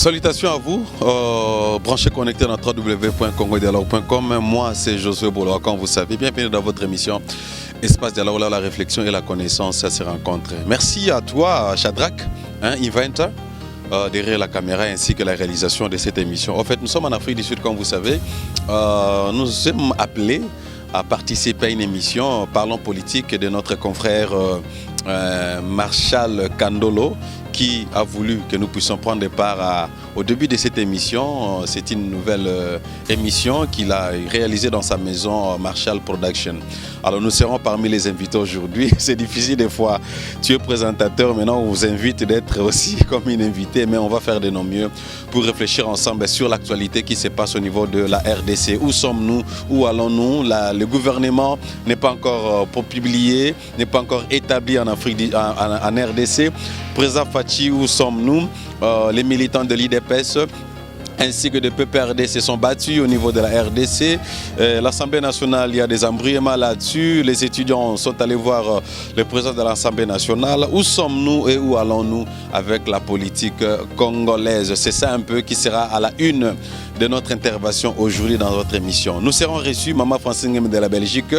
Salutations à vous, branchez connectés dans www.congodialogue.com. Moi, c'est Josué Boloa, comme vous savez. Bienvenue dans votre émission Espace Dialogue, là, la réflexion et la connaissance se rencontrent. Merci à toi, Shadrach, inventor, derrière la caméra, ainsi que la réalisation de cette émission. En fait, nous sommes en Afrique du Sud, comme vous savez. Nous sommes appelés à participer à une émission Parlons politique de notre confrère Marshall Kandolo, qui a voulu que nous puissions prendre part au début de cette émission. C'est une nouvelle émission qu'il a réalisée dans sa maison Marshall Production. Alors nous serons parmi les invités aujourd'hui. C'est difficile des fois, tu es présentateur, maintenant on vous invite d'être aussi comme une invitée, mais on va faire de nos mieux pour réfléchir ensemble sur l'actualité qui se passe au niveau de la RDC. Où sommes-nous? Où allons-nous? Le gouvernement n'est pas encore publié, n'est pas encore établi en Afrique, en RDC. Président Fachi, où sommes-nous? Les militants de l'IDPS ainsi que de PPRD se sont battus au niveau de la RDC. L'Assemblée nationale, il y a des embrouillements là-dessus. Les étudiants sont allés voir le président de l'Assemblée nationale. Où sommes-nous et où allons-nous avec la politique congolaise? C'est ça un peu qui sera à la une de notre intervention aujourd'hui dans votre émission. Nous serons reçus, Maman Francine de la Belgique,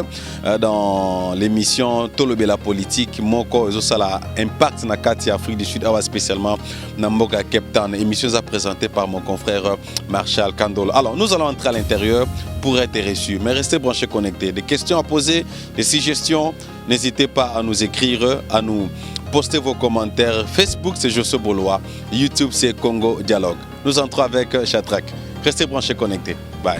dans l'émission Tolobe la politique, Moko Zosala Impact Nakati Afrique du Sud, spécialement Namboka Cape Town. Émission à présenter par mon confrère Marshall Kandolo. Alors, nous allons entrer à l'intérieur pour être reçus, mais restez branchés connectés. Des questions à poser, des suggestions, n'hésitez pas à nous écrire, à nous poster vos commentaires. Facebook, c'est Josué Boloa. YouTube, c'est Congo Dialogue. Nous entrons avec Shadrach. Restez branchés connectés. Bye.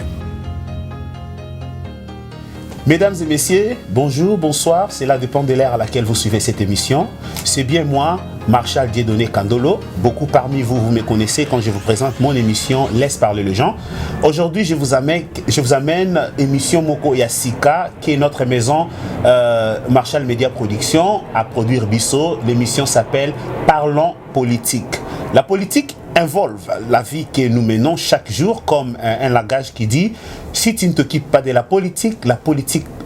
Mesdames et messieurs, bonjour, bonsoir. Cela dépend de l'ère à laquelle vous suivez cette émission. C'est bien moi, Marshall Dieudonné Kandolo. Beaucoup parmi vous, vous me connaissez quand je vous présente mon émission Laisse parler les gens. Aujourd'hui, je vous amène émission Moko Yasika, qui est notre maison Marshall Media Production, à produire Bissot. L'émission s'appelle Parlons politique. La politique involve la vie que nous menons chaque jour, comme un langage qui dit si tu ne t'occupes pas de la politique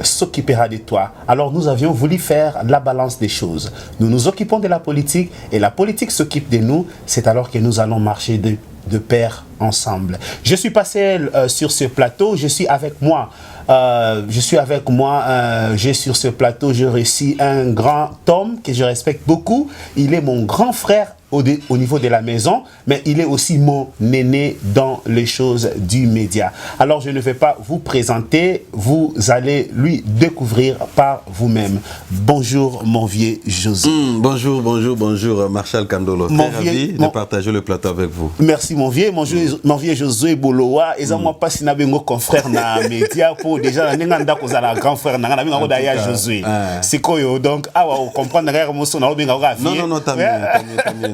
s'occupera de toi. Alors nous avions voulu faire la balance des choses. Nous nous occupons de la politique et la politique s'occupe de nous. C'est alors que nous allons marcher de pair ensemble. Je suis passé sur ce plateau, j'ai sur ce plateau, je reçois un grand homme que je respecte beaucoup. Il est mon grand frère au niveau de la maison, mais il est aussi mon aîné dans les choses du média. Alors je ne vais pas vous présenter, vous allez lui découvrir par vous-même. Bonjour mon vieux Josué. Bonjour Marshall Kandolo. Ravi de partager le plateau avec vous. Merci mon vieux Josué Boloa. Et ça moi pas si n'avons confrère na média pour déjà n'enganda cause la grand frère n'enganda bien d'ailleurs Josué. C'est quoi donc on comprendre derrière mon son na bien Non, t'as mieux.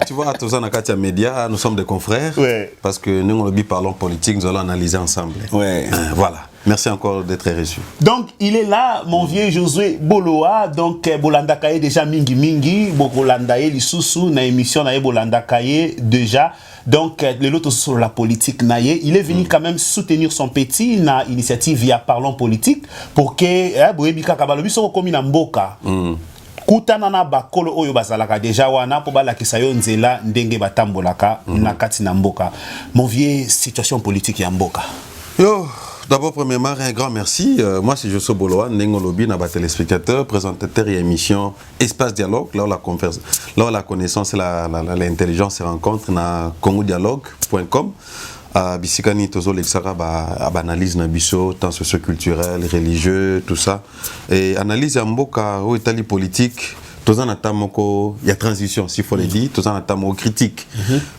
Tu vois, tous en Akatia Média, nous sommes des confrères, parce que nous, on parlons politique, nous allons analyser ensemble. Voilà. Merci encore d'être reçu. Donc, il est là, mon vieux Josué Boloa. Donc, Bolanda Kaye déjà mingi. Bolanda Kaye, l'issoussou, na émission na Bolanda Kaye déjà. Donc, le lot sur la politique naïe, il est venu quand même soutenir son petit na initiative via Parlons politique pour que Boebika Kabalobi soit comme une mboka. Kutanana bakolo oyo bazalaka déjà wana po balakisa yo nzela ndenge batambolaka na kati na mboka. Mon vieux, situation politique ya mboka. Yo, d'abord premièrement un grand merci. Moi c'est Josué Boloa, Nengolobi na ba téléspectateur, présentateur et émission Espace Dialogue, là où la connaissance et l'intelligence se rencontrent na congodialogue.com. Bisikani tozo lexara analyse na biso tant socio-culturel, religieux, tout ça. Et analyse mboka au Italie politique, toza na tamoko il y a transition s'il faut le dire, toza na tamoko critique.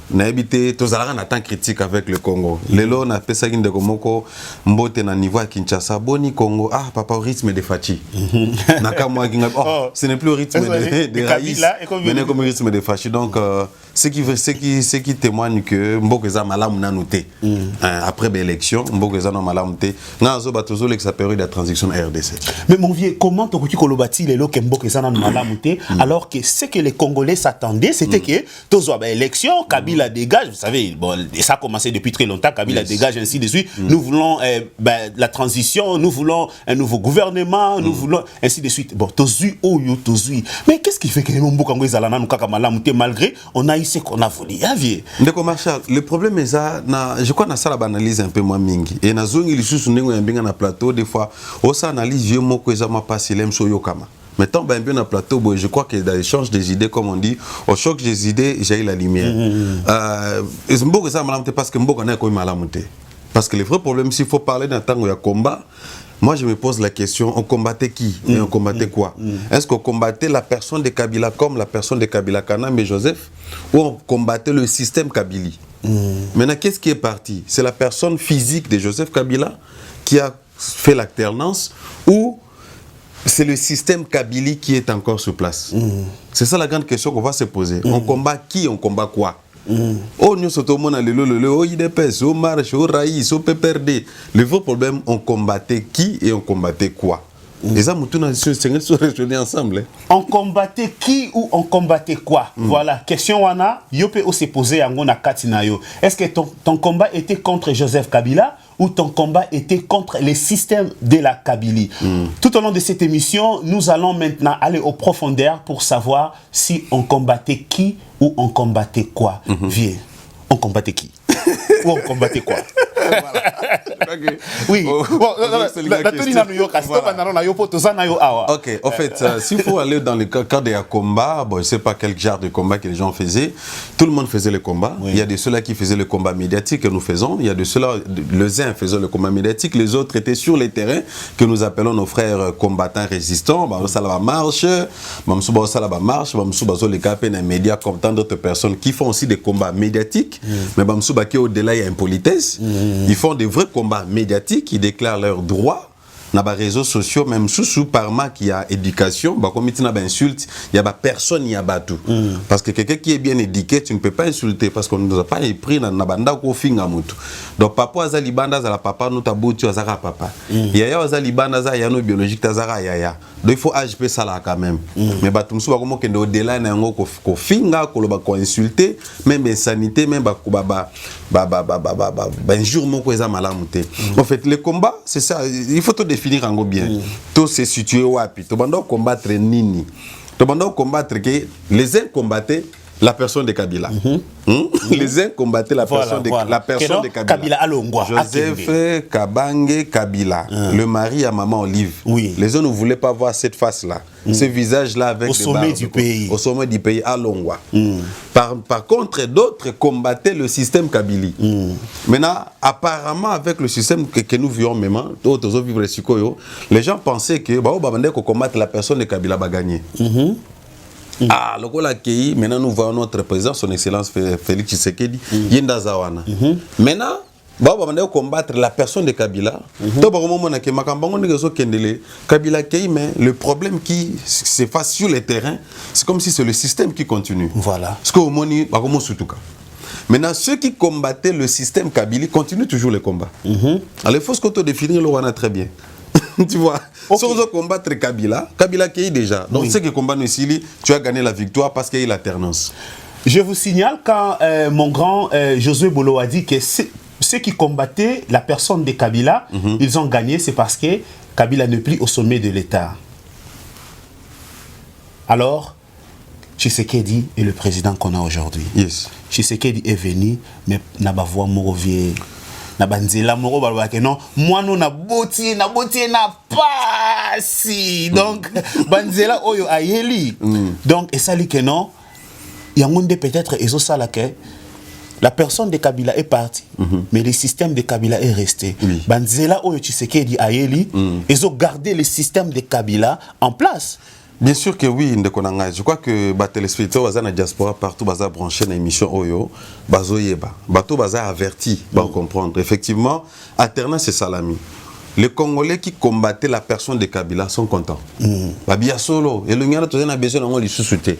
Na habité toza na temps critique avec le Congo. Lelo na pesa ginde komoko mbote na niveau à Kinshasa boni Congo papa au rythme de Fachi. Na kamwa kinga ce n'est plus au rythme de Raïs, mais comme rythme de Fachi. Donc ce qui témoigne que Mboka malamu na noté. Après l'élection, Mboka na malamu té. Na zo batozo l'ex période de transition RDC. Mais mon vieux, comment tu kolobati lelo ke Mboka na malamu té alors que ce que les Congolais s'attendaient c'était que tozo élection Kabila dégage, vous savez, bon, ça a commencé depuis très longtemps, Kabila dégage ainsi de suite. Nous voulons la transition, nous voulons un nouveau gouvernement, nous voulons ainsi de suite. Bon, tozu. Mais qu'est-ce qui fait que Mboka malgré on a ce qu'on a voulu. Ndeko Marshall, le problème est ça, je crois que ça la analyse un peu moins mingi. Et na zone il sous na plateau des fois, on s'analyse vieux mot que ça m'a passé l'aime so yokama. Maintenant, ben bien un plateau, je crois que dans l'échange des idées, comme on dit, au choc des idées, j'ai la lumière. Et c'est ça parce que Mboko n'a pas eu. Parce que le vrai problème, s'il faut parler d'un temps où il y a combat, moi je me pose la question, on combattait qui et on combattait quoi? Est-ce qu'on combattait la personne de Kabila comme la personne de Kabila Kanam et Joseph, ou on combattait le système Kabili? Maintenant, qu'est-ce qui est parti? C'est la personne physique de Joseph Kabila qui a fait l'alternance, ou c'est le système Kabili qui est encore sur place? C'est ça la grande question qu'on va se poser. On combat qui, on combat quoi? Oh, nous sommes tout le monde, oh, IDPS, oh, Marche, oh, Raïs, oh, PPRD. Le vrai problème, on combattait qui et on combattait quoi? Et ça, nous sommes réunis ensemble. On combattait qui ou on combattait quoi? Voilà, question wana, yo peut aussi poser à ngona katinayo. Est-ce que ton combat était contre Joseph Kabila ou ton combat était contre les systèmes de la Kabylie? Tout au long de cette émission, nous allons maintenant aller au profondeur pour savoir si on combattait qui ou on combattait quoi. Viens, on combattait qui ou on combattait quoi? Oui. Ok, en fait, s'il faut aller dans le cadre des combats, bon, je ne sais pas quel genre de combat que les gens faisaient. Tout le monde faisait le combat. Oui. Il y a de ceux-là qui faisaient le combat médiatique que nous faisons. Il y a de ceux-là, les uns faisaient le combat médiatique, les autres étaient sur les terrains que nous appelons nos frères combattants résistants. Ça la marche, ça la marche, les capés dans les médias comme tant d'autres personnes qui font aussi des combats médiatiques. Mais qui au-delà, il y a impolitesse. Ils font des vrais combats médiatiques, ils déclarent leurs droits dans les réseaux sociaux, même sous parma qui a éducation, comme il y a insulte, il y a personne, il y a tout. Parce que quelqu'un qui est bien éduqué, tu ne peux pas insulter parce qu'on ne nous a pas pris dans la banda ko finga mutu. Donc papa azali banda za la papa nous tabutu azara papa. Yaya azali banda za yano biologique tazara yaya. Donc il faut HP ça là quand même. Mais batumsu ba komo kende au-delà na ngo ko finga ko ba ko insulter, même insanité, même ba injure moko eza malamu te. En fait le combat c'est ça, il faut tout définir en bien. Tout se situer wapi. To bando combattre nini. To bando combattre que les uns combattaient la personne de Kabila. Les uns combattaient la personne de Kabila. Kabila Alongwa. Joseph Kabange Kabila, le mari à maman Olive. Oui. Les gens ne voulaient pas voir cette face-là, ce visage-là avec au sommet du pays. Au sommet du pays, à Longwa. Par contre, d'autres combattaient le système Kabili. Maintenant, apparemment, avec le système que nous vivons maintenant, les gens pensaient que combattre la personne de Kabila va gagner. Ah, maintenant nous voyons notre président, son excellence Félix Tshisekedi, Yenda Zawana. Maintenant, on va combattre la personne de Kabila. Kabila mais le problème qui s'efface sur le terrain, c'est comme si c'est le système qui continue. Voilà. Maintenant, ceux qui combattaient le système Kabili continuent toujours le combat. Alors il faut se définir le Rwanda très bien. Tu vois, si on veut combattre Kabila qui est déjà. Donc, ceux qui combattent ici, tu as gagné la victoire parce qu'il y a l'alternance. Je vous signale quand mon grand Josué Bolo a dit que ceux qui combattaient la personne de Kabila, ils ont gagné, c'est parce que Kabila n'est plus au sommet de l'État. Alors, Tshisekedi est le président qu'on a aujourd'hui. Yes. Tshisekedi est venu, mais n'a pas voix morovier. Na banzela moro balobake non moi non na botier na pasi donc banzela oyo ayeli donc et ça li que non yangonde peut-être ezo sala que la personne de Kabila est partie mais le système de Kabila est resté. Banzela oyo Tshisekedi ayeli ezo garder le système de Kabila en place. Bien sûr que oui, je crois que les téléspectateurs dans la diaspora partout baza branché dans l'émission Oyo, bazoyeba, bato baza averti, pour comprendre. Effectivement, alternance c'est salami. Les Congolais qui combattaient la personne de Kabila sont contents. Babia solo, et le Niala a besoin de sous-souter.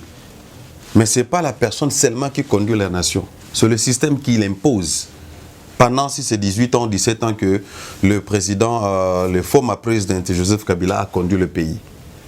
Mais c'est pas la personne seulement qui conduit la nation, c'est le système qui l'impose. Pendant ces 18 ans, 17 ans que le président, le former président Joseph Kabila a conduit le pays.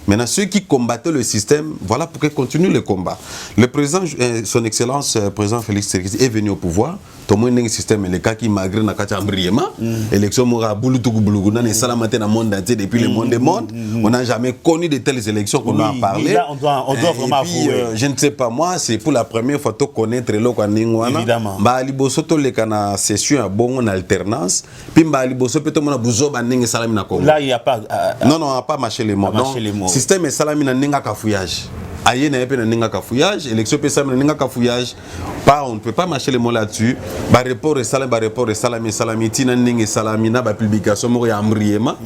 Maintenant, ceux qui combattaient le système, voilà pourquoi ils continuent le combat. Le président, son excellence, président Félix Tshisekedi est venu au pouvoir. Tout le monde a un système, les cas qui malgré na kacha ambriema, élection mora boulutugu bouluguna ne salamate na monde entier depuis le monde des mondes. On n'a jamais connu de telles élections qu'on doit en parler. Là, on doit vraiment avouer. Je ne sais pas moi, c'est pour la première fois de connaître le Kwaningwana. Évidemment. Ba liboso to le kana session à bon en alternance. Puis ba liboso peut on a buzo ba ninge salami na Congo. Là, il n'y a pas. Non, pas marcher les mots. Donc, système est salami na ninga kafouillage. Aïe na épée na ninga kafouillage, élection peut salami na ninga kafouillage. Pas, on ne peut pas marcher les mots là-dessus. Ba report et salami tina ninge salami na ba publication mo ya amriema.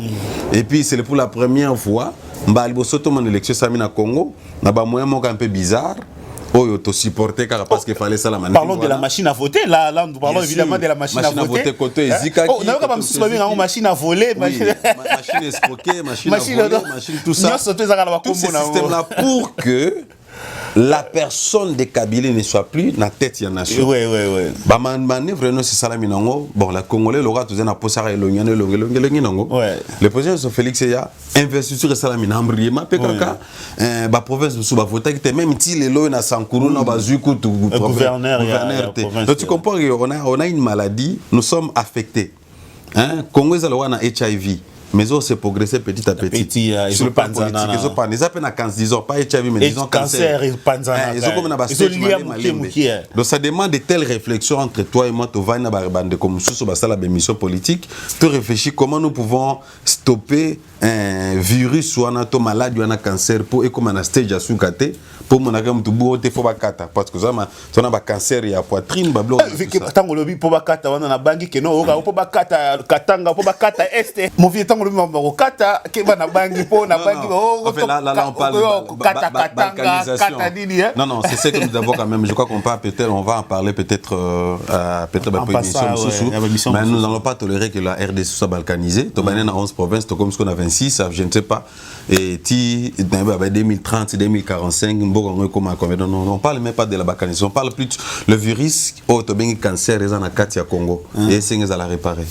Et puis c'est pour la première fois ba liboso to mon élection salami na Congo, na ba moyen mo un peu bizarre. Oh, il supporté parce qu'il fallait ça la manière. Parlons de la machine à voter. Là nous parlons évidemment de la machine à voter. Côté Zika. Oh, on a pas une machine à voler. Machine escroquer, machine à voler, machine tout ça. Tout ce système-là pour que la personne de Kabylie ne soit plus dans la tête de la nation. Oui. Bah, manœuvre, c'est ça la minango. Bon, la Congolais, l'aura tout à posar et l'onion. Le président de Félix a investiture et salamine ambriema. Pekaka, bah, province de Soubavota, qui était même si les lois na Sankuru, na bazuku, tout gouverneur. Donc, tu comprends qu'on a une maladie, nous sommes affectés. Congo, ils ont un HIV. Mais on s'est progressé petit à petit. Sur le plan politique, ils ont à 15 disons pas HIV, mais disons cancer. Ils ont donc ça demande de telles réflexions entre toi et moi, tu vas comme sous la mission politique, tu réfléchis comment nous pouvons stopper un virus ou un malade ou un cancer pour et comme un stage à sous-caté pour mon agam tu bois te faut bakata parce que ça on a cancer ya poitrine bablo tango lobi pour bakata wana na bangi ke no oka pour bakata katanga pour bakata este mon vieux tango lobi mamba kata ke bana bangi po na bangi oh là on parle kata katanga kata nini non c'est ce que nous avons quand même je crois qu'on peut peut-être on va en parler peut-être émission mais nous n'allons pas tolérer que la RDC soit balkanisée to bané na 11 provinces to comme ce qu'on a 26 je ne sais pas et 2030 2045 on parle même pas de la balkanisation, on parle plus le virus autobéni cancer et en Katia Congo et c'est à la réparer.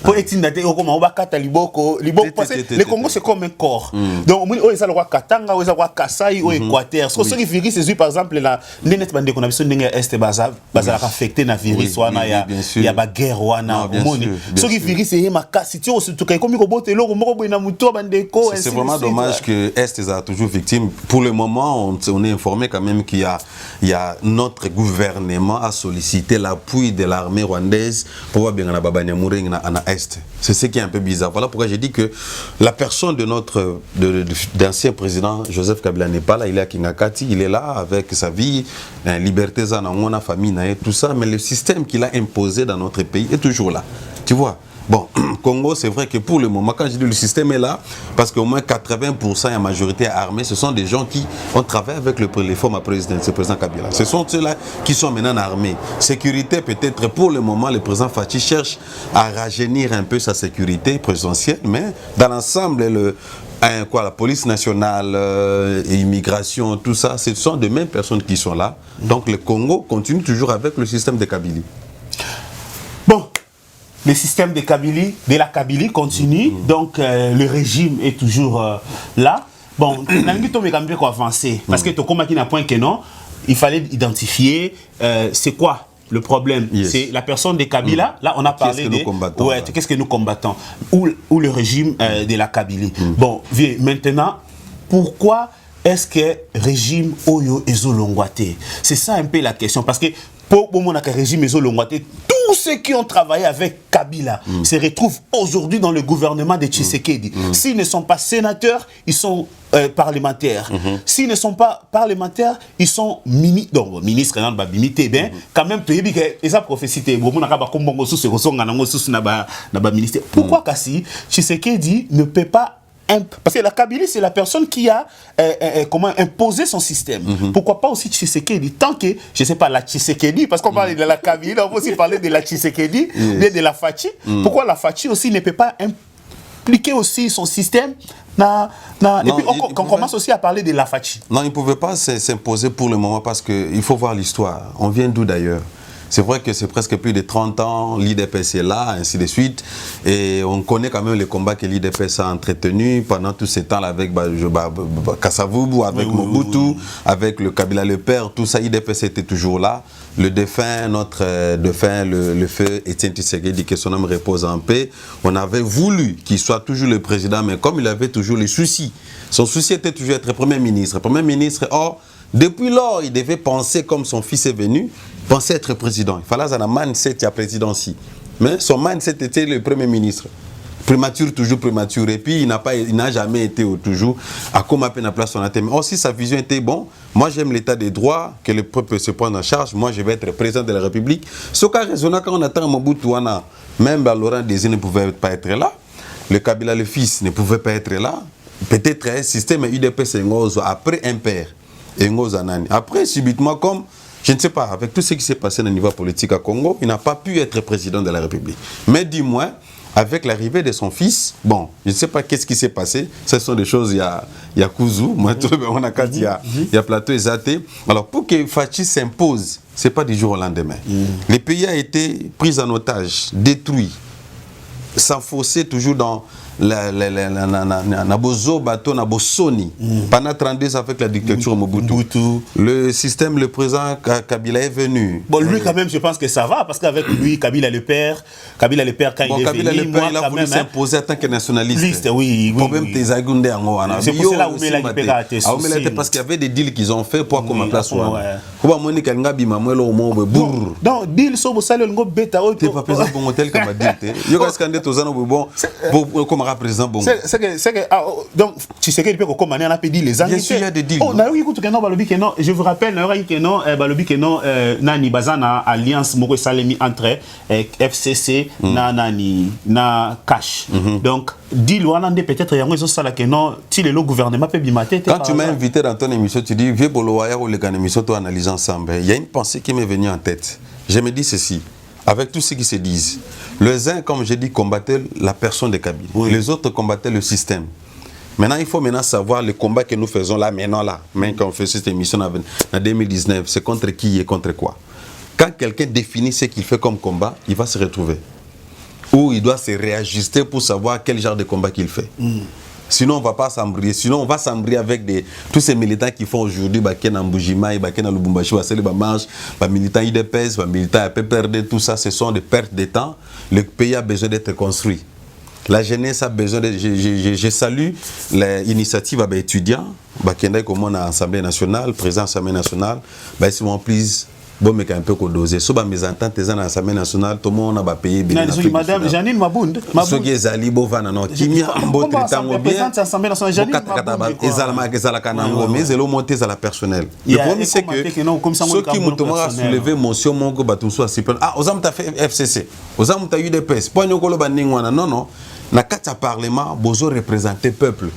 Pour étindate comme on va kata liboko parce que le Congo c'est comme un corps. Donc on est à la Katanga, on est à la Kasai au Équateur. Ce qui virus c'est par exemple la net bande qu'on a besoin de est baza affecté na virus wana il y a ba guerre wana ce qui virus c'est ma casse tu surtout comme ko bote lo mo ko na muto bande ko. C'est vraiment dommage que Est est toujours victime. Pour le moment on est informé quand même qu'il y a notre gouvernement a sollicité l'appui de l'armée rwandaise pour voir bien la Babanyamouring en Est. C'est ce qui est un peu bizarre. Voilà pourquoi j'ai dit que la personne de notre d'ancien président Joseph Kabila n'est pas là, il est à Kingakati, il est là avec sa vie, liberté, famille, tout ça, mais le système qu'il a imposé dans notre pays est toujours là. Tu vois? Bon, Congo, c'est vrai que pour le moment, quand je dis le système est là, parce qu'au moins 80% de la majorité armée, ce sont des gens qui ont travaillé avec les formes présidentielles, le président Kabila. Ce sont ceux-là qui sont maintenant armés. Sécurité, peut-être pour le moment, le président Fachi cherche à rajeunir un peu sa sécurité présidentielle, mais dans l'ensemble, la police nationale, immigration, tout ça, ce sont de mêmes personnes qui sont là. Donc le Congo continue toujours avec le système de Kabylie. Bon. Le système de la Kabylie continue, donc le régime est toujours là. Bon, on va avancer parce que comme qui n'a point que non, il fallait identifier c'est quoi le problème. C'est la personne de Kabila. Là, on a parlé de qu'est-ce que nous combattons ou le régime de la Kabylie. Bon, maintenant, pourquoi est-ce que régime Oyo Ezolongwate? C'est ça un peu la question parce que pour mon régime Ezolongwate, tous ceux qui ont travaillé avec Kabila se retrouvent aujourd'hui dans le gouvernement de Tshisekedi. S'ils ne sont pas sénateurs, ils sont parlementaires. S'ils ne sont pas parlementaires, ils sont ministres. Quand même, ils ont prophécité. Pourquoi Kassi Tshisekedi ne peut pas... Parce que la Kabylie, c'est la personne qui a imposé son système. Pourquoi pas aussi Tshisekedi? Tant que, je ne sais pas, la Tshisekedi, parce qu'on parle de la Kabylie, on peut aussi parler de la Tshisekedi, de la Fachi. Pourquoi la Fachi aussi ne peut pas impliquer aussi son système et puis on commence aussi à parler de la Fachi. Non, il ne pouvait pas s'imposer pour le moment parce qu'il faut voir l'histoire. On vient d'où d'ailleurs? C'est vrai que c'est presque plus de 30 ans, l'IDPS est là, ainsi de suite. Et on connaît quand même les combats que l'IDPS a entretenus pendant tout ce temps avec Kassavubu, avec Mobutu, avec le Kabila le père, tout ça, l'IDPS était toujours là. Le défunt, notre défunt, le feu Étienne Tshisekedi, que son âme repose en paix. On avait voulu qu'il soit toujours le président, mais comme il avait toujours les soucis, son souci était toujours être Premier ministre. Premier ministre, or, depuis lors, il devait penser comme son fils est venu, penser être président. Il fallait un mindset à présidence. Mais son mindset était le Premier ministre. Prémature, toujours prémature. Et puis, il n'a jamais été toujours à comme à peine à place son thème. Aussi, sa vision était bon. Moi, j'aime l'état des droits, que le peuple se prenne en charge. Moi, je vais être président de la République. Ce cas raisonnable, quand on attend Mobutu, même Laurent Désir ne pouvait pas être là. Le Kabila, le fils, ne pouvait pas être là. Peut-être un système UDPS après un père. Après, subitement, comme, je ne sais pas, avec tout ce qui s'est passé au niveau politique à Congo, il n'a pas pu être président de la République. Mais dis-moi, avec l'arrivée de son fils, bon, je ne sais pas qu'est-ce qui s'est passé. Ce sont des choses, il y a Kouzou, il y a Plateau et Zate. Alors, pour que Fachi s'impose, ce n'est pas du jour au lendemain. Le pays a été pris en otage, détruit, s'enfoncer toujours dans Nabozo, Bato, Nabosoni, pendant 32 ans avec la dictature Mobutu. Le système, le président Kabila est venu. Bon, lui, quand même, je pense que ça va, parce qu'avec lui, Kabila le père, quand il est Kabila venu, le père, il a voulu s'imposer en tant que nationaliste. Oui. C'est pour cela où il a été parce qu'il y avait des deals qu'ils ont fait pour qu'on place. Donc, deal, so, vous le bêta. Tu pas présent pour hôtel comme a dit. Il y a scandé aux années bon comme président bon. C'est que donc tu sais qu'il peut commander on a dit les années. Bien sûr, il y a des deals. Oh, na oui écoute que non balobi que non, je vous rappelle nani bazana alliance moko salemi entre FCC na cash. Donc deal wana peut-être yango ils ont ça là que non si le gouvernement peut bimater. Quand tu m'as invité dans ton émission, tu dis vieux boloya ou les gars émission toi analyse ensemble. Il y a une pensée qui m'est venue en tête. Je me dis ceci. Avec tout ce qui se disent, les uns, comme j'ai dit, combattaient la personne de Kabila. Oui. Les autres combattaient le système. Maintenant, il faut savoir le combat que nous faisons là, maintenant quand on fait cette émission en 2019, c'est contre qui et contre quoi. Quand quelqu'un définit ce qu'il fait comme combat, il va se retrouver. Ou il doit se réajuster pour savoir quel genre de combat qu'il fait. Sinon, on ne va pas s'embrouiller. Sinon, on va s'embrouiller avec tous ces militants qui font aujourd'hui Baken en Mbujima, Baken en Lubumbashi, Marche, les militants IDPS, les militants PPRD, tout ça, ce sont des pertes de temps. Le pays a besoin d'être construit. La jeunesse a besoin de... Je salue l'initiative des étudiants, Baken comme on a l'Assemblée nationale, président de l'Assemblée nationale, s'il vous plaît, bon, mais un peu dosé. Si mes ententes dans l'Assemblée nationale, tout le monde a payé. Madame Janine Mabound. Ce qui est Zali Bovana, non, qui m'a embauché tant bien. Mais c'est le monté à la personnelle. Le premier, c'est que ceux qui m'ont soulevé mention, mon go batum soit si ah, aux hommes t'as fait FCC, aux hommes t'as eu des pèses. Pas nous colo bandingwana, non. Na quatre parlement, bozo représenter peuple.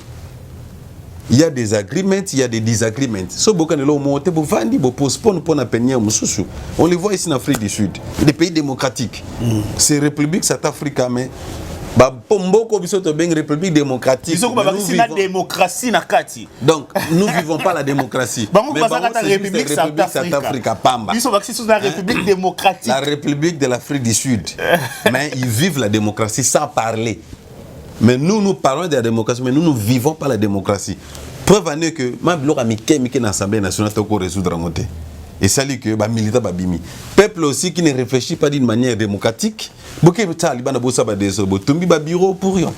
Il y a des agreements, il y a des disagreements. So beaucoup de l'homme monté pour vendre, pour postponer pour n'appeler mususu. On les voit ici en Afrique du Sud, des pays démocratiques. C'est République South Africa, mais Pomboko bisoto ben République démocratique. Ils ont la démocratie na kati. Donc nous vivons pas la démocratie. Mais la République South Africa Pamba. Ils sont vaccinés sur la République démocratique. La République de l'Afrique du Sud. Mais ils vivent la démocratie sans parler. Mais nous parlons de la démocratie, mais nous ne vivons pas la démocratie. Preuve en est que ma bloc a mis dans l'Assemblée nationale pour résoudre la montée. Et ça dit que les militants babimi. Peuple aussi qui ne réfléchit pas d'une manière démocratique. Beaucoup de talibans ont bossé des tumbi bureau pour rien.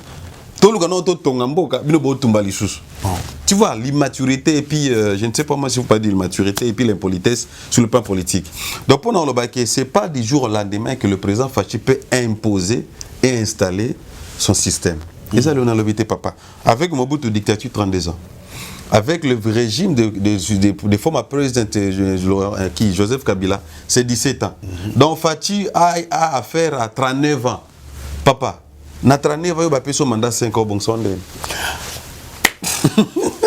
Tout le monde a tongambo, bino tumba lissus. Tu vois l'immaturité et puis je ne sais pas moi si vous pas dire l'immaturité et puis l'impolitesse sur le plan politique. Donc pendant le baquet, c'est pas du jour au lendemain que le président Fachi peut imposer et installer son système. Et ça, on a l'obité, papa. Avec Mobutu dictature 32 ans. Avec le régime de former président Joseph Kabila, c'est 17 ans. Donc Fachi a affaire à 39 ans. Papa, na 39 ans, il va payer son mandat 5 ans. Bon,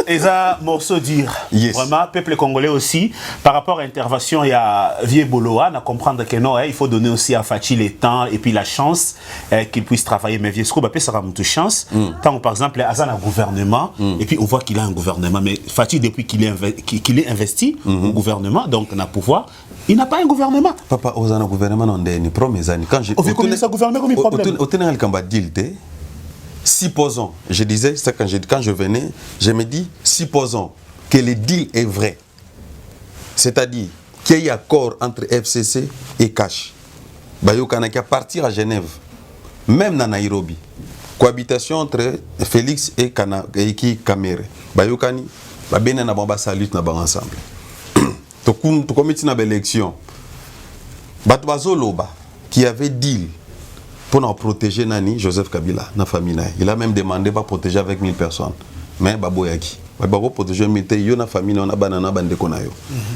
Et ça, morceau dire. Yes. Vraiment, peuple congolais aussi, par rapport à l'intervention, il y a Vieux Boloa, à comprendre que non, il faut donner aussi à Fachi le temps et puis la chance qu'il puisse travailler. Mais Vieux Scoub, ça sera une chance. Tant par exemple, Azan a un gouvernement, et puis on voit qu'il a un gouvernement. Mais Fachi, depuis qu'il est investi au gouvernement, donc on a pouvoir, il n'a pas un gouvernement. Papa, Azan a un gouvernement, on a promis. Quand j'ai. On veut combien ça gouvernement, combien de problèmes? Au tenir le deal, supposons, je disais ça quand je venais, je me dis, supposons que le deal est vrai. C'est-à-dire qu'il y a accord entre FCC et Cash. Bayokana qui a parti à Genève, même dans Nairobi. Cohabitation entre Félix et Kamere. Bayokani, Babene na bamba salut na banga ensemble. Tu commis une élection. Batouazoloba qui avait deal pour nous protéger Nani, Joseph Kabila, na famille. Il a même demandé de protéger avec 1000 personnes. Mais Baboyaki. Babo protéger 1000 yo na famille, on a banana bande konayo.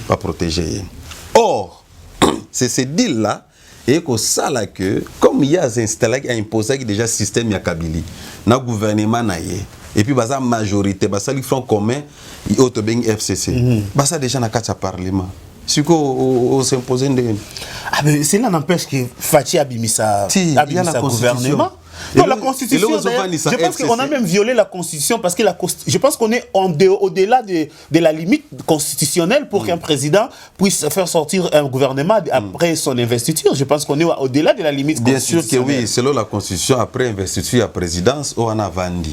Pas protéger. Or, c'est ce deal là et que ça là que comme il y a installé a imposé déjà système ya Kabili, na gouvernement naie. Et puis basa majorité, basa li front commun, il auto ben FCC. Basa déjà na kata parlement. C'est qu'on s'impose de. Ah mais c'est là n'empêche que Fachi Abimisa gouvernement. Non, la Constitution, je pense qu'on a même violé la Constitution parce que je pense qu'on est au-delà de la limite constitutionnelle pour qu'un président puisse faire sortir un gouvernement après son investiture. Je pense qu'on est au-delà de la limite constitutionnelle. Bien sûr que oui, selon la Constitution, après investiture à présidence, on a vendu.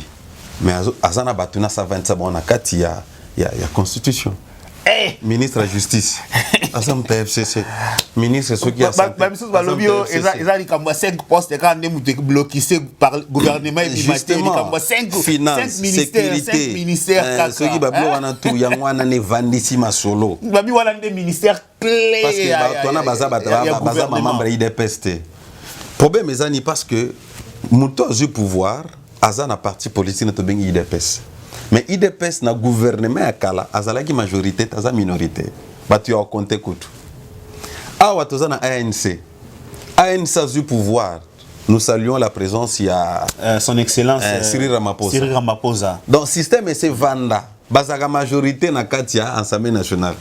Mais Azana Batuna, ça vend ça, bon, on a il y a Constitution. Hey. Ministre de la Justice, Assam TFCC, ministre de ce qui a fait 5 postes quand on est bloqué par le gouvernement et justement, 5 finances, sécurité, 5 ministères. Ceux qui ont tout, il y a un vendissime à solo. Il y a des ministères clés. Parce que il y a membre IDPS. Problème est parce que Mouto du pouvoir, Azan a parti politique de IDPS. Mais IDPS na gouvernement à Kala, azala qui majorité, taza minorité. Bah tu as compté coutu. Ah ouais, toza na ANC. ANC a du pouvoir. Nous saluons la présence il y a son excellence Cyril Ramaphosa. Cyril Ramaphosa. Donc système c'est vanda. Bazaga majorité na Katia Assemblée nationale.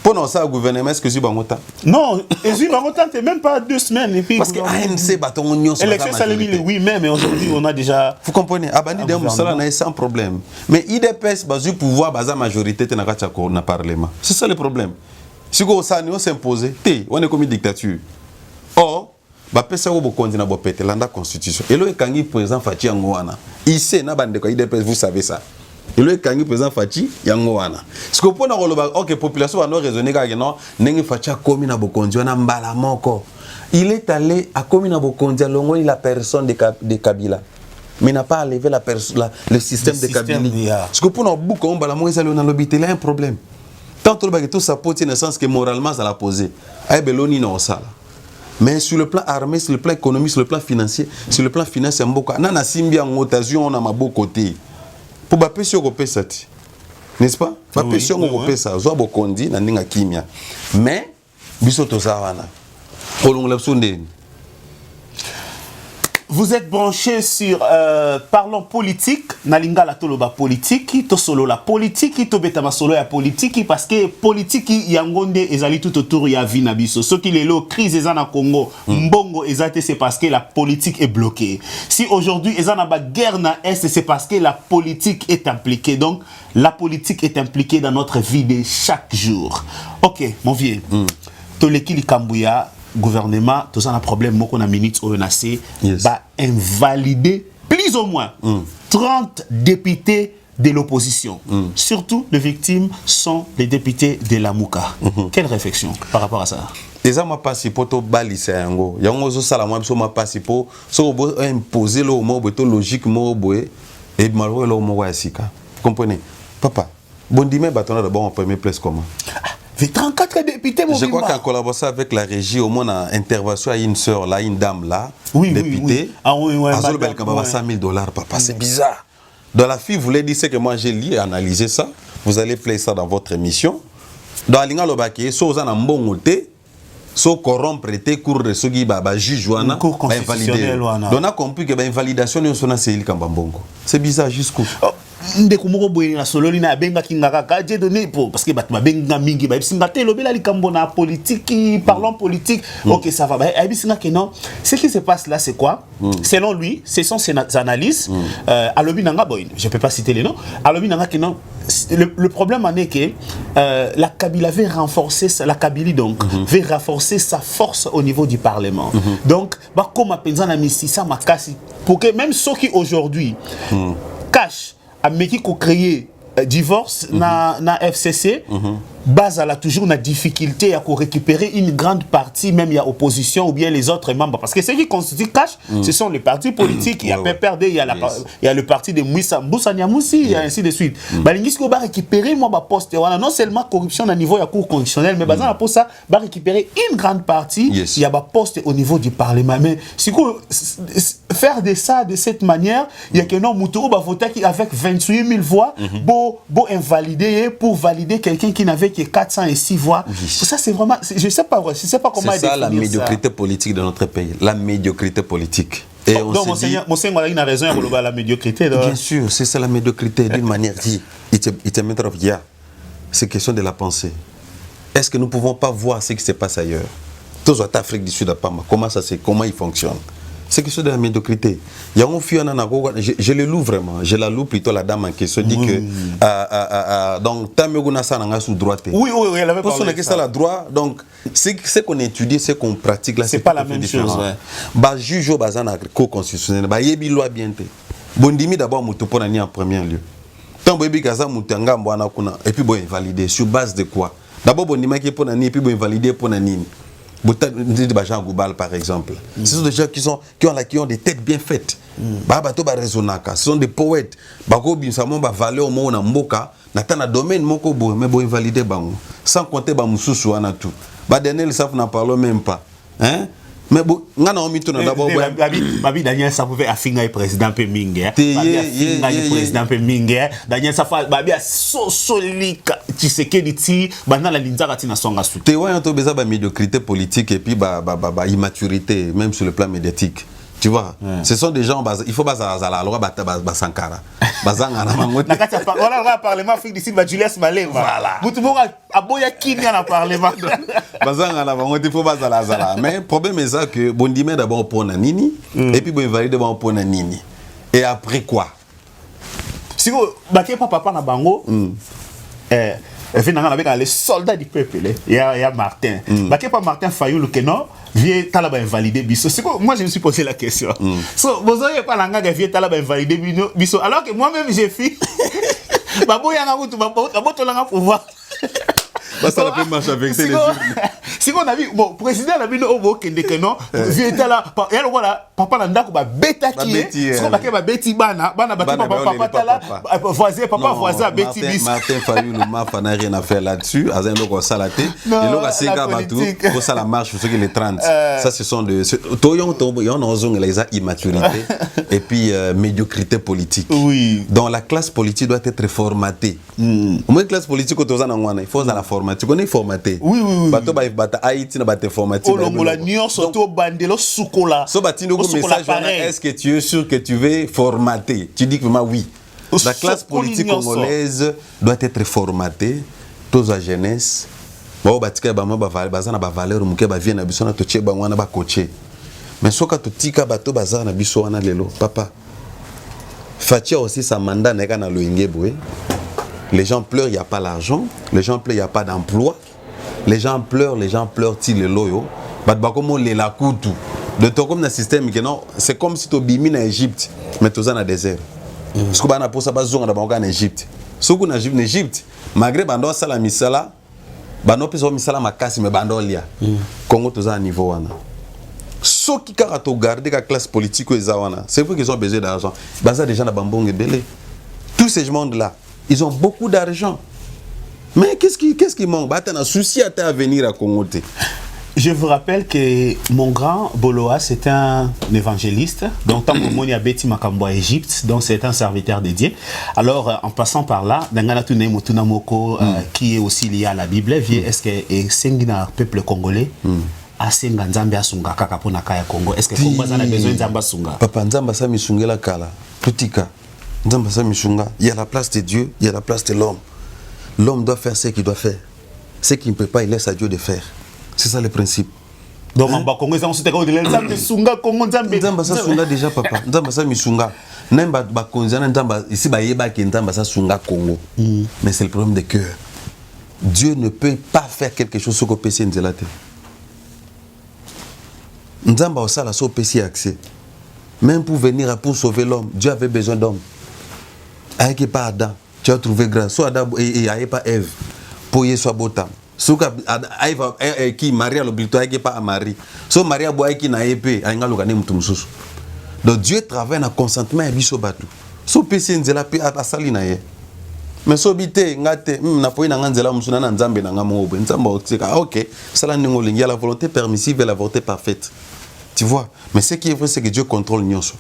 Pour nous ça gouvernement est-ce que c'est bangota? Non, et c'est bangota c'est même pas 2 semaines et puis parce que ANC bâton union sur l'élection ça le 8 mai mais aujourd'hui on a déjà vous comprenez abandi de musala na sans problème. Mais IDPS bazu pouvoir baza majorité te na Katia ko na parlement. C'est ça le problème. Si ko ça nous s'imposer, on est comme une dictature. Or ba pesa ko bokondi na bopete landa constitution. Et le kangi président Fachi Ngwana. Ici na bande ko IDPS vous savez ça. Et le kangi président Fachi Yangoana. Ce que pour na OK population va nous raisonner que non nengi Fachi komi na bokondi na mbala moko. Il est allé à komi na bokondi longo la personne de Kabila. Mais n'a pas enlevé le système de Kabila. Ce que pour na bouko on mbala mo ezali na lobité là un problème. Tant que tout ça peut dans le sens que moralement ça l'a posé. Ay beloni na osala. Mais sur le plan armé, sur le plan économique, sur le plan financier, sur le plan financier mboko na simbi en rotation on a ma beau côté. Pour baper sur le pesati, n'est-ce pas? Baper sur le pesa, zoa bokondi na ninga kimia. Mais biso tozawana. Olongla sonde. Vous êtes branché sur parlons politique, nalinga la toloba politique, to solo la politique, to betama solo ya politique parce que politique yangonde ezali tout autour ya vie na biso. Ce qui est lo crise ezana Congo, mbongo ezate c'est parce que la politique est bloquée. Si aujourd'hui ezana ba guerre na est c'est parce que la politique est impliquée. Donc la politique est impliquée dans notre vie de chaque jour. OK, mon vieux. Toleki Likambouya gouvernement, tout ça un problème, moi qu'on a minutes au NAC, va invalider plus ou moins 30 députés de l'opposition. Surtout, les victimes sont les députés de la Mouka. Quelle réflexion par rapport à ça? Déjà, moi, pas si pour te baliser, yango zo sala moi, so moi pas si pour so imposer le mot logique mot et malheureux le mot wasika. Comprenez, papa. Bon dimanche, bâtonnet de bon en première place comment? 34 députés, mon je crois qu'en collaboration avec la régie, au moins, en intervention à une sœur, là, une dame, là, députée, à 100 000 $, papa, c'est bizarre. Dans la fille voulait dire que moi, j'ai lu et analysé ça. Vous allez placer ça dans votre émission. Dans l'Inga Lobaki, so en bon côté, so corrompre te cours de ce qui va juge wana, va invalider. Donc on a compris que l'invalidation est c'est il Kambambongo. C'est bizarre jusqu'où. ndeko moko boye na sololi na benga kingaka ka Dieu donné pour parce que bat benga mingi ba singa te lobela likambo na politique parlons politique OK ça va ba singa que non ce qui se passe là c'est quoi selon lui ce sont ses analyses alobi nanga boy je peux pas citer les noms alobi nanga que non le problème en est que la Kabylie avait renforcé la Kabylie donc veut renforcer sa force au niveau du parlement donc ba comme penza na misisa makasi pour que même ceux qui aujourd'hui cache à meki ko créer divorce na FCC base à la toujours une difficulté à récupérer une grande partie même il y a opposition ou bien les autres membres parce que ceux qui constituent cash ce sont les partis politiques il y a PPRD il y a il y a le parti de Moussa Nyamousi et ainsi de suite balingis ko ba récupérer moi ba poste voilà non seulement corruption à niveau ya cour constitutionnelle mais bazan pour ça ba récupérer une grande partie il y a ba poste au niveau du parlement mais si faire de ça de cette manière il y a que non Moutoro ba voter qui avec 28 000 voix beau invalider pour valider quelqu'un qui n'avait que 406 voix. Ça c'est vraiment je sais pas comment c'est ça la médiocrité politique de notre pays, la médiocrité politique. Et donc Monseigneur il a raison à la médiocrité. Bien sûr, c'est ça la médiocrité d'une manière dit. C'est question de la pensée. Est-ce que nous ne pouvons pas voir ce qui se passe ailleurs? Tous en Afrique du Sud à Pama, comment il fonctionne? C'est quelque chose de la médiocrité. Il y a un fille, je le loue vraiment. Je la loue plutôt la dame en question. Dit que donc Tameguna Sananga sous droite. Oui, elle avait parlé de ça. La droit. Donc ce qu'on étudie, ce qu'on pratique là, c'est pas la même chose. Bah juge au bazan co constitutionnel. Bah yebi loi bien te. Bondimi d'abord mutopona ni en premier lieu. Tant bebi kaza mutanga mbwana kuna et puis bon valider sur base de quoi? D'abord bondima qui pona ni et puis bon valider pona nini. Jean Goubal par exemple. Ce sont des gens qui ont des têtes bien faites. Ce sont des poètes. Valeur mboka natana domaine moko bo mais bo invalider bango sans compter ba mususu wana tout. Ba Daniel Saf n'en parle même pas. Hein? Mais bon, ngana omito na d'abord babi Daniel Saf pouvait affinga président pe mingi babi président pe mingi Daniel Saf babi solika Tshisekedi ti bana la linzaka tina songa su te wa to beza ba médiocrité politique et puis ba immaturité même sur le plan médiatique. Tu vois, ce sont des gens, il faut pas la loi Sankara. Bazanga na mangote. Na kati voilà le parlement Afrique du Sud ba Julius Malema. Voilà. Mutumoka aboya kini na parlement. Bazanga na mangote il faut pas zala. Mais le problème est ça que bondime d'abord pour nini et puis bon valide d'abord pour nini. Et après quoi? Si vous baké papa na bango avec les soldats du peuple, il y a Martin. Baké pas Martin Fayoulou que non, vieux talaba invalidé biso. Moi je me suis posé la question. So vous avez pas l'anga vieux talaba invalidé biso alors que moi-même j'ai fait babo yanga mutu babo to langa pouvoir. Ça la peut marcher avec ces si on a vu bon président la bino obo kende que non vieux tala et voilà papa na ndako ba beta ki so ba ke ba beti bana papa tala voisin beti bis Martin Fayoulou ma n'a rien à faire là-dessus azan loko salaté et loko senga batu pour ça la marche sur les 30 ça ce sont de toyon ozong les immaturité et puis médiocrité politique. Oui, donc la classe politique doit être formatée. Moi classe politique autozana ngwana il faut la formater. Tu connais formaté? Oui. Bato bata Haïti na bata formaté. La nion surtout bandelo sukola. So batino go message est-ce que tu es sûr que tu veux formater? Tu dis que moi oui. La classe politique congolaise doit être formatée. Tous la jeunesse. Bon batika ba mo ba bazana ba valeur muke ba vie na biso na toche ba ngwana ba coacher. Mais soka totika bato bazana biso wana lelo papa. Fatia aussi sa mandat neka na loinge boy. Les gens pleurent, il n'y a pas l'argent. Les gens pleurent, il n'y a pas d'emploi. Les gens pleurent, ti le loyo. Comme les lakutu. De ton comme un système c'est comme si tu bimi en Égypte, mais tu es dans le désert. Parce que tu as pour ça en Égypte. Si tu es en Égypte, malgré bando sala misala, bando piso misala makasi mais bando lia. Congo tu es à niveau wana. Ceux qui ont gardé la classe politique c'est vrai qu'ils ont besoin d'argent. Baza des gens na bambong belé. Tous ces monde là ils ont beaucoup d'argent. Mais qu'est-ce qui manque? Bah, tu as un souci à venir à Congo. Je vous rappelle que mon grand Boloa, c'est un évangéliste. Donc, tant que Moni a Beti Makambo à Égypte, donc c'est un serviteur de Dieu. Alors, en passant par là, Dangana Tunamoko, qui est aussi lié à la Bible, est-ce que Sengina, peuple congolais, a Senga Nzambe Asunga Kakapona Kaya Congo? Est-ce que Congo a besoin de Nzamba Sunga? Papa Nzamba Sami Sungela Kala, Putika. Il y a la place de Dieu, il y a la place de l'homme. L'homme doit faire ce qu'il doit faire. Ce qu'il ne peut pas, il laisse à Dieu de faire. C'est ça le principe. Donc, en bas, Congo, on s'est dit, Sunga, Congo, Nzamba sa sunga déjà, papa. Nzamba sa misunga. Nemba bakonzana nzamba ici ba yeba ki nzamba sa sunga Congo. Mais c'est le problème de cœur. Dieu ne peut pas faire quelque chose sur le PC nzelate. Nzamba osala so PC accès. Même pour venir pour sauver l'homme, Dieu avait besoin d'hommes. Aïe pas Adam, tu as trouvé grâce. Soit Adam et aïe pas Ève. Pour y soit botam. Souka aiva qui Maria l'oblito aïe pas à Marie. So Maria boy qui na épée aïe ngalokane mutumsusu. Donc Dieu travaille dans consentement et biso batu. So PC nzela pe asali na ye. Mais so bité ngate na poyi na nzela musuna na nzambe na ngamo obe. Nzamba otseka. OK, sala ningo lingi, il y a la volonté permissive et la volonté parfaite. Tu vois? Mais ce qui est vrai, c'est que Dieu contrôle nyonso.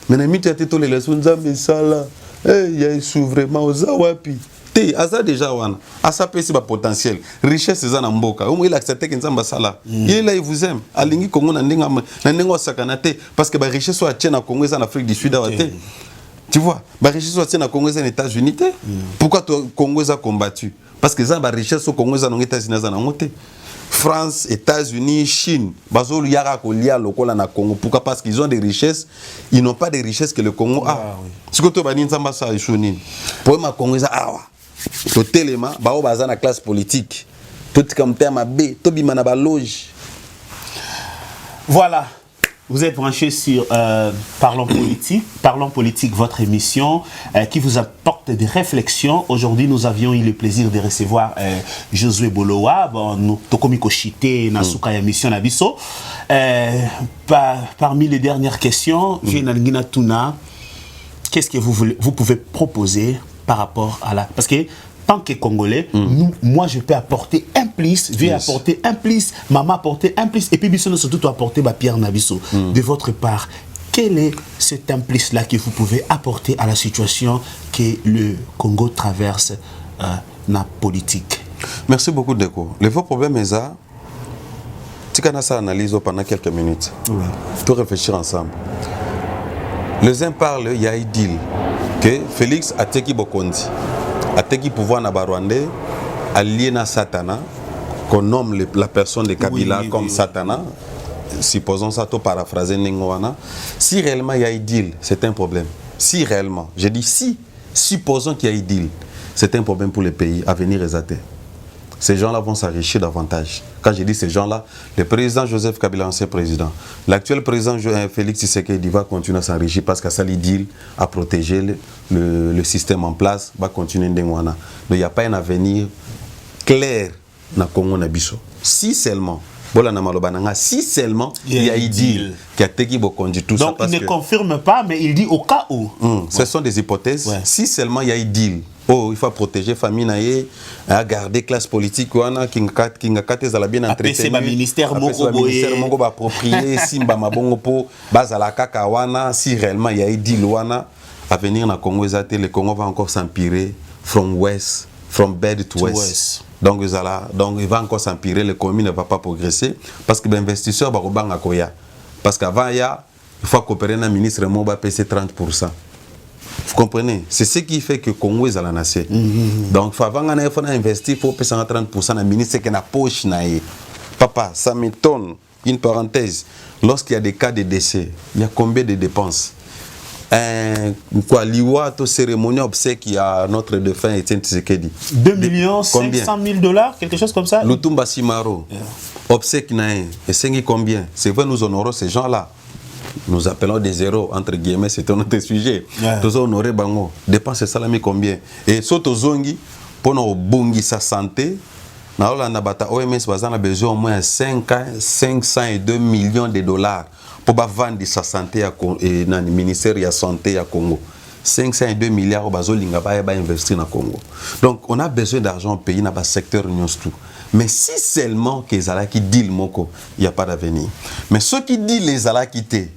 Mais na miti ateto le leso nzambe sala. Eh, ya isu vraiment ozawapi. Te asa déjà wana. Asa pesi ba potentiel. Richesse za na mboka. Omo il accepte que nzamba sala. Il est là, il vous aime. Alingi Congo na ndinga sakana te parce que ba richesse soit tient na Congo en Afrique du Sud awate. Tu vois? Ba richesse soit tient na Congo en États-Unis te. Pourquoi Congo a combattu? Parce que ça ba richesse au Congo en États-Unis na ngote. France, États-Unis, Chine, bazo yara ko lia lokola na Congo. Pourquoi? Parce qu'ils ont des richesses, ils n'ont pas des richesses que le Congo a. Ce que tu vas dire nzamba sa ishoni. Pour ma Congo za awa. To telema ba o baza na classe politique. Tout comme terme B, to bima na ba loge. Voilà. Vous êtes branché sur Parlons politique, votre émission qui vous apporte des réflexions. Aujourd'hui, nous avions eu le plaisir de recevoir Josué Bolowa, nous tokomiko chité na suka ya mission na biso. Parmi les dernières questions, Vienalgina Tuna, qu'est-ce que vous pouvez proposer par rapport à la... Parce que tant que Congolais, moi je peux apporter un plus, je vais apporter un plus, maman apporter un plus, et puis Bissot surtout apporter ma pierre Nabiso. De votre part, quel est cet un plus là que vous pouvez apporter à la situation que le Congo traverse na politique? Merci beaucoup Deko. Le vrai problème est ça. Tu connais ça analyse pendant quelques minutes. Tout réfléchir ensemble. Les uns parlent, il y a un deal que Félix a teki Bokondi. Ateki pouvoir na Rwandais, allié na Satana, qu'on nomme la personne de Kabila comme Satana, supposons ça, tout paraphraser Ningoana. Si réellement il y a un deal, c'est un problème. Si réellement, je dis si, supposons qu'il y a un deal, c'est un problème pour les pays à venir exalter. Ces gens-là vont s'enrichir davantage. Quand je dis ces gens-là, le président Joseph Kabila, ancien président, l'actuel président Félix Tshisekedi va continuer à s'enrichir parce qu'à ça, il dit à protéger le système en place, va continuer d'enwana. Donc il n'y a pas un avenir clair dans le Congo Nabiso. Si seulement, si seulement il y a un deal qui a été conduit tout ça. Donc il ne confirme pas, mais il dit au cas où. Ce sont des hypothèses. Ouais. Si seulement il y a un deal. Oh, il faut protéger la famille, garder classe politique qui a bien entretenu. C'est le ministère Mongo va approprier Simba Mabongo po bazala kaka wana si réellement il y a eu deal wana à venir na Congo le Congo va encore s'empirer from bed to west. Donc il va encore s'empirer, l'économie ne va pas progresser parce que l'investisseur va rebanga koya parce qu'avant il faut coopérer na ministre Moba PC 30%. Vous comprenez? C'est ce qui fait que le Congo est à la nation. Donc, avant d'investir, il faut payer 30% dans le ministre qui est dans la poche. Papa, ça m'étonne. Une parenthèse. Lorsqu'il y a des cas de décès, il y a combien de dépenses? L'Iwa, cérémonie obsèque à notre défunt Etienne Tshisekedi. 2 500 000 $, quelque chose comme ça? Lutumba Simaro. Obsèque naïe. Et c'est combien? C'est vrai, nous honorons ces gens-là. Nous appelons des zéros, entre guillemets, c'est un autre sujet. Tous honorés, bango. Dépenses salami combien? Et soto zongi, pour nous bongi sa santé, OMS a besoin au moins 502 millions de dollars pour vendre sa santé dans le ministère de la Santé à Congo. 502 milliards pour investir dans le Congo. Donc, on a besoin d'argent au pays dans le secteur union tout. Mais si seulement que les Ala qui disent il n'y a pas d'avenir. Mais ceux qui disent les Ala quittés,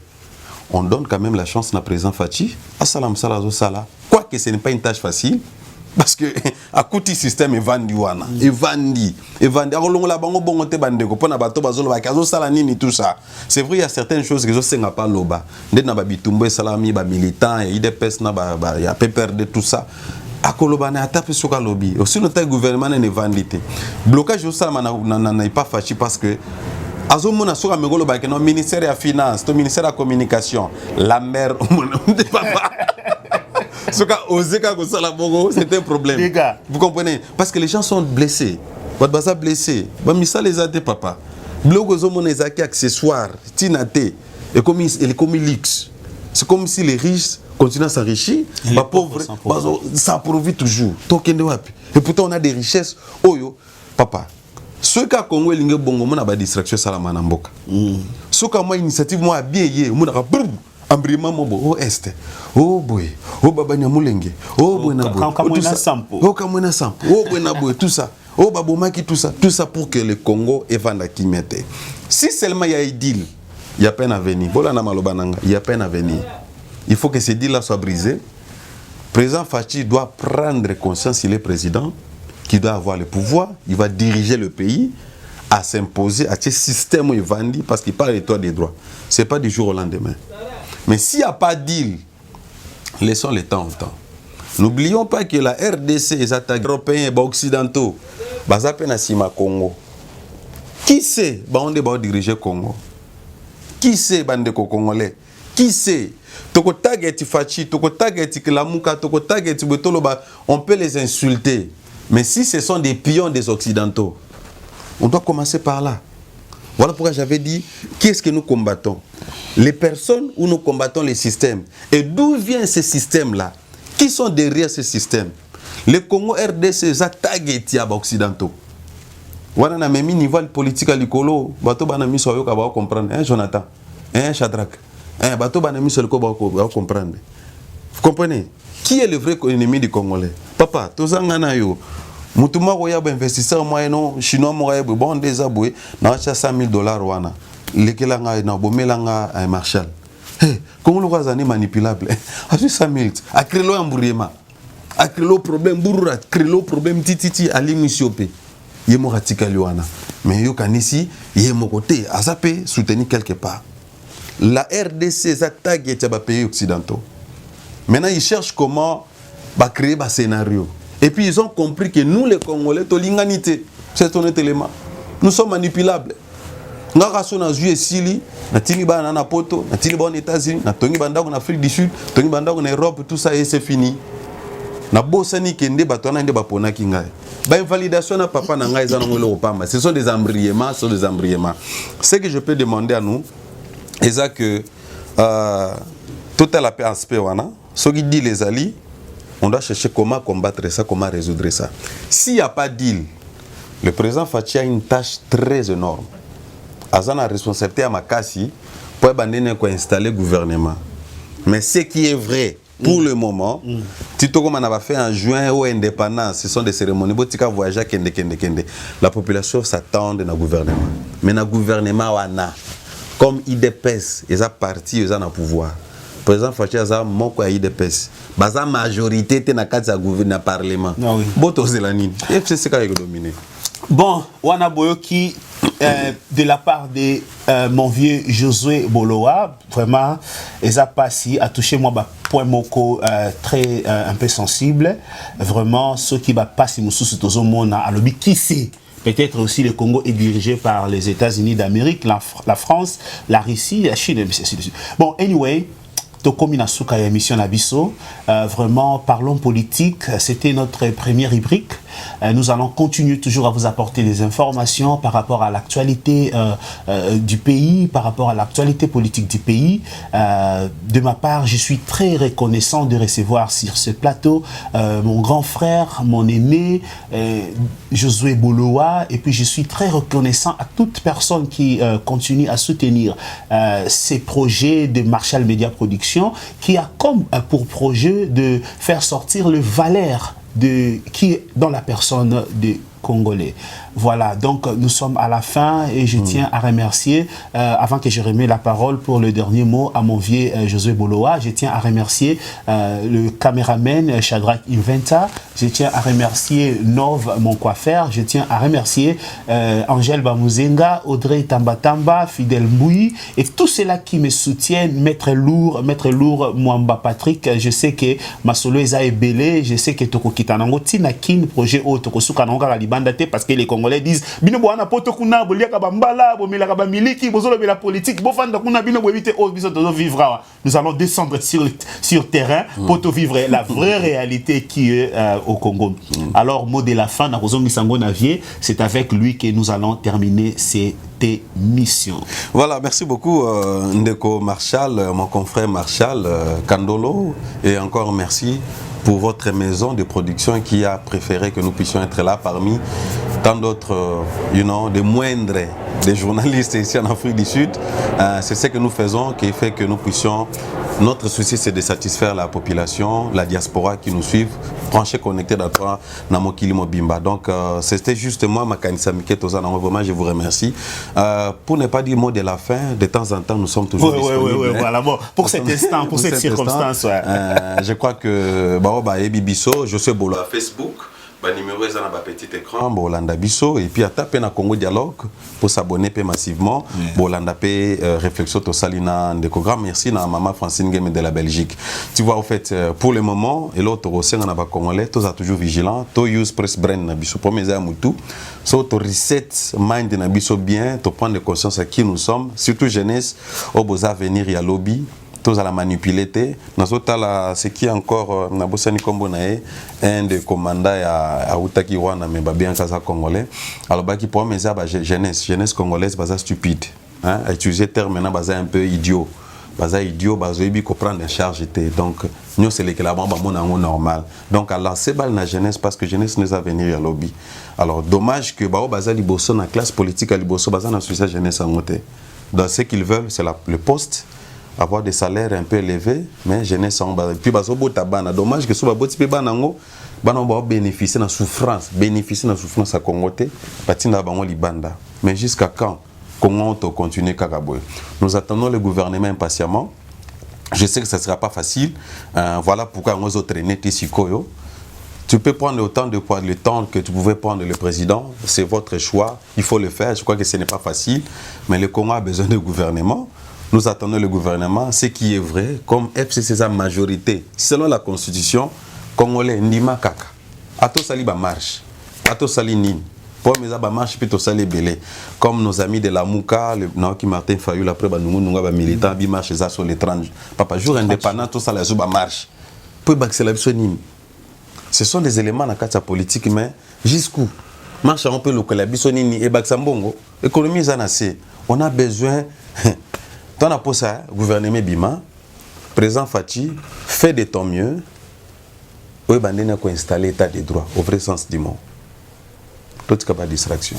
on donne quand même la chance à président Fachi. Assalam Salazo Sala. Quoique ce n'est pas une tâche facile, parce que à côté système est vendu wana et vendu alors la bango bongo te bandeko pona bato bazolo ba kazo sala nini tout ça c'est vrai il y a certaines choses que je sais pas loba ndé na ba bitumbo salami ba militant et IDPS na ba ya PPRD tout ça akoloba na tape soka lobby aussi notre gouvernement ne vendite blocage ça na pas fâché parce que azomona soka mengolo ba que non ministère ya finance to ministère de la communication la mère papa c'est un problème. Les gars. Vous comprenez? Parce que les gens sont blessés. Votre basa blessé. Misa les a papa. Blogo zomone ezaki accessoire, tinate, et comme luxe. C'est comme si les riches continuent à s'enrichir, les pauvres s'approuvent toujours. Et pourtant on a des richesses. Oyo, papa. Ceux qui ont Congo et l'Inge Bongo, on a des distractions salamana mboka. Ceux qui ont une initiative, moi, bien, on a Ambrima mobo o este o boy o baba nyamulenge o boy na boy o kamwena sampo o boy na boy tout ça o babomaki tout ça pour que le Congo évanda qui mette si seulement il y a deal il y a peine à venir bola na maloba nanga il y a peine à venir il faut que ce deal là soit brisé. Président Fachi doit prendre conscience, il est président, qu'il doit avoir le pouvoir, il va diriger le pays à s'imposer à ce système où il vendit parce qu'il parle d'état des droits. Ce n'est pas du jour au lendemain. Mais s'il n'y a pas de deal, laissons le temps au temps. N'oublions pas que la RDC, les attaques européens et occidentaux, ils sont Congo. Qui sait on va diriger le Congo? Qui sait les Congolais? Qui sait? On peut les insulter. Mais si ce sont des pions des Occidentaux, on doit commencer par là. Voilà pourquoi j'avais dit, qu'est-ce que nous combattons? Les personnes où nous combattons les systèmes. Et d'où vient ce système-là? Qui sont derrière ce système? Les Congo RDC, les attaques occidentaux. Voilà, on a même niveau politique à l'écolo. Bateau banami soyo kaba comprendre. Hein, Jonathan? Hein, Shadrach? Hein, bateau banami soyo kaba comprendre. Vous comprenez? Qui est le vrai ennemi du Congolais? Papa, tous en yo. Mutuma roya investisseur moyen chinois moyen bon déjà boué na acha $100,000 wana. Lekelanga na bomelanga un Marshall. Hey, comment le voisin manipulable? A 100,000. A créé l'embrouillement. A créé le problème bourra, créé le problème tititi ali misiope. Yemo ratika liwana. Mais yo kanisi yemo côté azapé soutenir quelque part. La RDC attaque les pays occidentaux. Maintenant ils cherchent comment créer un scénario. Et puis ils ont compris que nous les Congolais, l'humanité, c'est ton élément. Nous sommes manipulables. Nous avons joué Sili, nous avons joué Poto, nous avons joué aux États-Unis, nous avons joué en Afrique du Sud, nous avons joué en Europe, tout ça et c'est fini. Nous avons joué invalidation na papa na ngai ezana ngolo opamba. Ce sont des embriements, Ce que je peux demander à nous, c'est que tout aspect wana, ce qui dit les alliés, on doit chercher comment combattre ça, comment résoudre ça. S'il n'y a pas de deal, le président Fachi a une tâche très énorme. Azan a responsabilité à Makassi pour installer le gouvernement. Mais ce qui est vrai pour le moment, Tito comme on a fait en juin ou indépendance, ce sont des cérémonies. Botika voyager kende. La population s'attend dans le gouvernement. Mais dans le gouvernement, comme IDPS, ils ont parti, ils ont le pouvoir. Le président Fachi a moko ya IDPS. Baza majorité te na kati ya gouvernement parlement. Boto zelani. FCC ka dominé. Bon, wana boyoki de la part de mon vieux Josué Boloa, vraiment eza passi a touché moi point moko très un peu sensible. Vraiment ceux qui va passer mususu tozo mona alobi qui sait. Peut-être aussi le Congo est dirigé par les États-Unis d'Amérique, la France, la Russie, la Chine. Bon, anyway. Tokominasuka émission Nabiso. Vraiment, parlons politique. C'était notre première rubrique. Nous allons continuer toujours à vous apporter des informations par rapport à l'actualité du pays, par rapport à l'actualité politique du pays. De ma part, je suis très reconnaissant de recevoir sur ce plateau mon grand frère, mon aîné, Josué Boloa. Et puis, je suis très reconnaissant à toute personne qui continue à soutenir ces projets de Marshall Media Production, qui a comme pour projet de faire sortir le valeur qui est dans la personne de Congolais. Voilà, donc nous sommes à la fin et je tiens à remercier, avant que je remette la parole pour le dernier mot à mon vieux Josué Boloa, je tiens à remercier le caméraman Shadrach Inventa, je tiens à remercier Nov, mon coiffeur, je tiens à remercier Angèle Bamouzenga, Audrey Tambatamba, Fidel Mboui et tous ceux-là qui me soutiennent, Maître Lourd, Mwamba Patrick, je sais que Masolo Eza Ebele, je sais que Toko Kitanango, Tinakin, projet O, Toko Soukananga Libandate, parce que les Congolais disent Bino Boana Potokuna, Boliaka Bambala, Bomela Miliki, Bozolo la politique, Bofanda Kuna Bino Bobite, O, Biso Vivra. Nous allons descendre sur terrain pour te vivre la vraie réalité qui est au Congo. Alors, mot de la fin, c'est avec lui que nous allons terminer cette émission. Voilà, merci beaucoup Ndeko Marshall, mon confrère Marshall Kandolo, et encore merci pour votre maison de production qui a préféré que nous puissions être là parmi tant d'autres, des moindres, des journalistes ici en Afrique du Sud. C'est ce que nous faisons qui fait que nous puissions... Notre souci, c'est de satisfaire la population, la diaspora qui nous suivent, branchés, connectés dans toi, Namokili Mobimba. Donc, c'était juste moi, Makanisa Miké Tozana. Vraiment, je vous remercie. Pour ne pas dire mot de la fin, de temps en temps, nous sommes toujours disponibles. Oui, voilà. Bon, pour cet instant, pour cette circonstance. Je crois que, Ebibiso, je sais, Bolo à Facebook. Numéro est dans le petit écran, Bolanda Bisso, et puis à taper dans Congo Dialogue pour s'abonner massivement. Bolanda P réflexion to Salina Ndekogram. Merci à maman Francine Game de la Belgique. Tu vois, en fait, pour le moment, et l'autre aussi, on a Congolais, tous a toujours vigilant. To use press brain na Bisso, premier à Moutou. So to reset mind na Bisso bien, to prendre conscience à qui nous sommes, surtout jeunesse, au beaux à venir et à lobby. Tous à la manipuler. Ce qui est encore un des commandants à Outaki Wana, mais bien Kaza Congolais. Alors, qui pour mes jeunesse congolaise, c'est stupide. À utiliser le terme maintenant, c'est un peu idiot. C'est idiot, c'est comprendre les charges. Donc, nous, c'est l'équivalent normal. Donc, à lancer la jeunesse, parce que jeunesse nous a venir à lobby. Alors, dommage que la classe politique à Liboso, dans la jeunesse à monter. Donc, ce qu'ils veulent, c'est le poste. Avoir des salaires un peu élevés, mais jeunesse en bas. Puis, dommage que ce soit petit peu banango, banango bénéficier de la souffrance à Congoté, patina bango libanda. Mais jusqu'à quand Congo on continue Kagaboy? Nous attendons le gouvernement impatiemment. Je sais que ça ne sera pas facile. Voilà pourquoi nous autres traîner ici Koyo. Tu peux prendre autant de poids, le temps que tu pouvais prendre le président. C'est votre choix. Il faut le faire. Je crois que ce n'est pas facile, mais le Congo a besoin de gouvernement. Nous attendons le gouvernement, ce qui est vrai, comme FCC sa majorité, selon la constitution, Congolais, Ndima Kaka. Ato sali ba marche, ato sali nin. Pour mes abats marche, puis to sali belé. Comme nos amis de la Mouka, le Naoki Martin Fayoul, après nous ba militant, bi marche ça sur les 30. Papa, jour indépendant, tout ça la ba marche. Puis ba c'est la nin. Ce sont des éléments dans la politique, mais jusqu'où? Marche un peu le colabiso nini et Baksambongo. Économie zanacé. On a besoin. Dans la pose à gouvernement Bima, président Fati, fait de ton mieux, où est installé l'état des droits, au vrai sens du mot. Tout ce qui pas distraction.